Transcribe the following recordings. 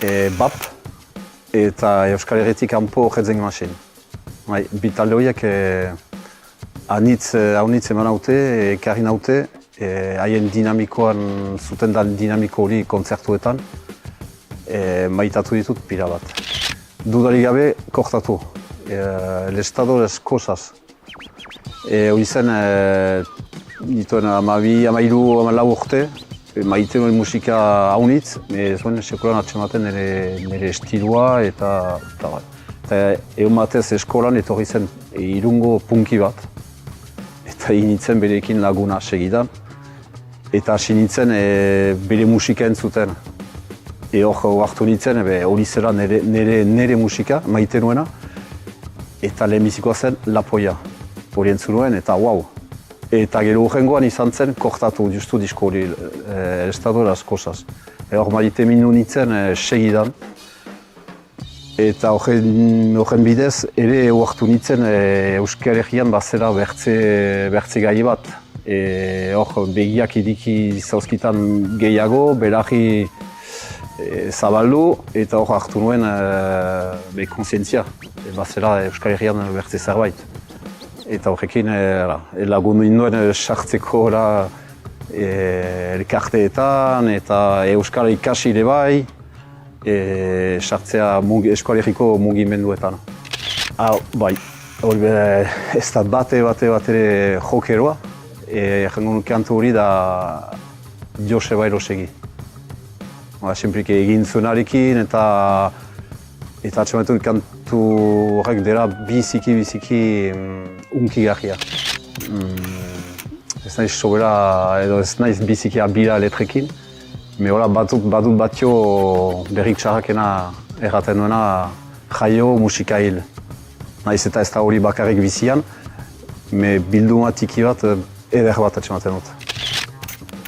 BAP eta Euskal Herritik kanpo Hetzeng Masin. Bi talde horiek haunitz eman haute, ekarri naute, haien dinamikoan, zuten da dinamiko hori kontzertuetan, maitatu ditut pila bat. Dudarik gabe, kortatu. El estado de las cosas. Hori zen, dituen amairu urte, maite nuen musika haunitz, zuen sekulan atxematen nire estilua eta egon batez eskolan etorri zen irungo punki bat. Eta nintzen berekin laguna segidan. Eta hasi nintzen bere musika entzuten. Hor hartu nintzen, hori zela nire musika, maite nuena. Eta lehenbizikoa zen Lapoia. Hori entzun nuen eta wow. Eta gero horrengoan izan zen kortatu justu disko hori, El estado de las cosas. Hor maite minu nintzen segidan. Eta horren bidez, ere hartu nintzen Euskal Herrian bazera bertze gai bat. Hor begiak idiki zauzkitan gehiago, belarri zabaldu, eta hor hartu nuen konsientzia. Bazera Euskal Herrian bertze zerbait. Eta horrekin lagundu nuen sartzeko elkarteetan eta Euskal ikasi ere bai, sartzea Euskal Herriko mugimenduetan. Bai, hori ez da bate ere jokeroa. Jango kantu hori da Joseba Erosegi. Sinplik egin zuenarekin eta atxematun kantu horrek dela biziki unkigarria. Ez naiz sobera edo ez naiz biziki abila letrekin. Hola badut batio berrik txarrakena erraten duena jaio musika hil. Naiz eta ez da hori bakarrik bizian, bilduma tiki bat eder bat atxematen dut.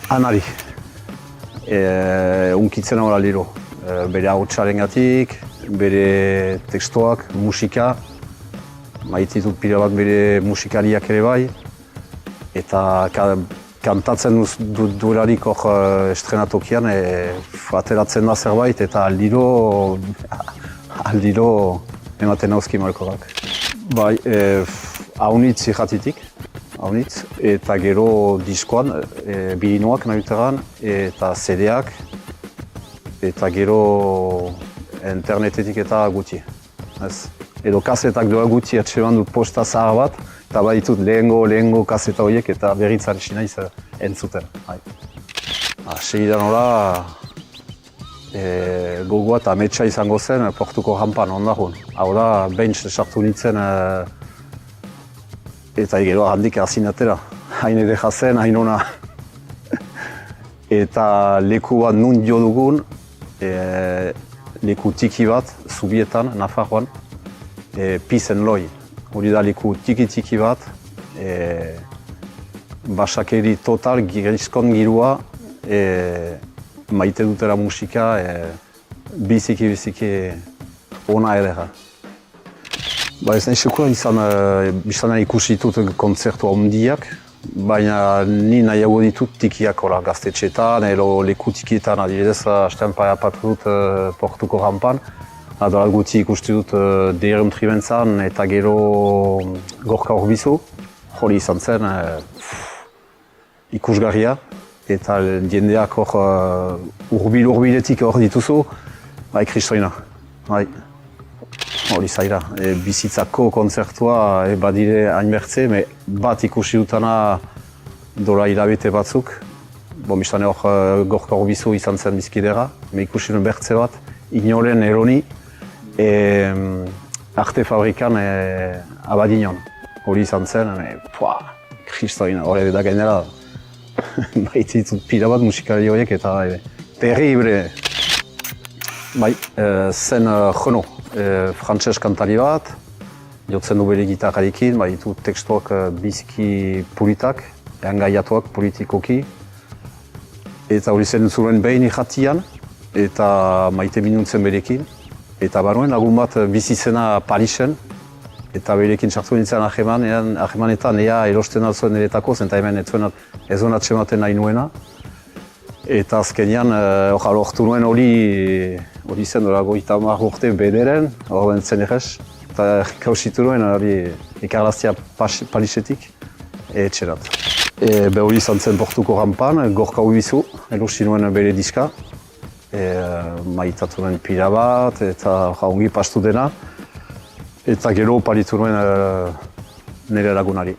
Anari. Unkitzen hori liro. Bere hautsarengatik, bere tekstoak, musika. Maititut pila bat bere musikaliak ere bai. Eta kantatzen duelarik hor estrenatokian ateratzen da zerbait eta aldiro ematen nauzki malkorak. Bai, haunitz irratitik, eta gero diskoan, bilinoak nahiteran, eta CD-ak, eta gero internetetik eta guti. Edo kasetak doa guti atseman dut posta zahar bat, eta baditut lehengo kaseta horiek eta berritzan naiz entzuten. Segidan hola, gogoa eta ametsa izango zen Portuko Rampan ondahun. Hau da, bench sartu nintzen eta gero handik hazin atera. Hain edera zen, hain ona. Eta leku bat nun jo dugun, leku tiki bat, Zubietan, Nafarroan, Peace and Loi. Hori da leku tiki bat, basakeri total, girizkon girua, maite dutela musika, biziki ona edera. Ez nahi sekula izan ikusi ditut kontzertu handiak, baina ni nahiago ditut tikiak gaztetxeetan, edo leku tikietan, adibidez, hastean patu dut Portuko Rampan. Adorat guti ikusti dut DRM Tribentzan eta gero Gorka Orbizu. Hori izan zen ikusgarria. Eta jendeak hor urbiletik hor dituzu, kristoina. Hori zaira. Bizitzako kontzertua badire hainbertze, bat ikusi dutana dola hilabete batzuk. Biztane hor Gorka Orbizu izan zen bizkidera, ikusi duen bertze bat. Inolen eroni, arte fabrikan Abadiñon. Hori izan zen, kristoina, hori da gainera. Baite ditut pila bat musikari horiek eta terrible. Zen Jono, frantses kantari bat, jotzen du bere gitarrarekin, ditut tekstuak biziki politak, engaiatuak politikoki. Eta hori zen zuen behin irratian, eta maite minuntzen berekin. Eta baruen lagun bat bizizena Parisen, eta berekin sartu nintzen ahemanetan ea erosten altzuen niretako, zenta hemen ez zuen atsematen nahi nuena. Eta azkenean, lortu nuen hori zen dora 30 urte bederen, hori zen egez. Eta kausitu nuen hori ikarlaztia palixetik, etxerat. Hori izan zen Portuko rampan, Gorka Ubizu, erosi nuen bere diska. Maitatu nuen pila bat, eta ongi pastu dena. Eta gero paritu nuen nire lagunari.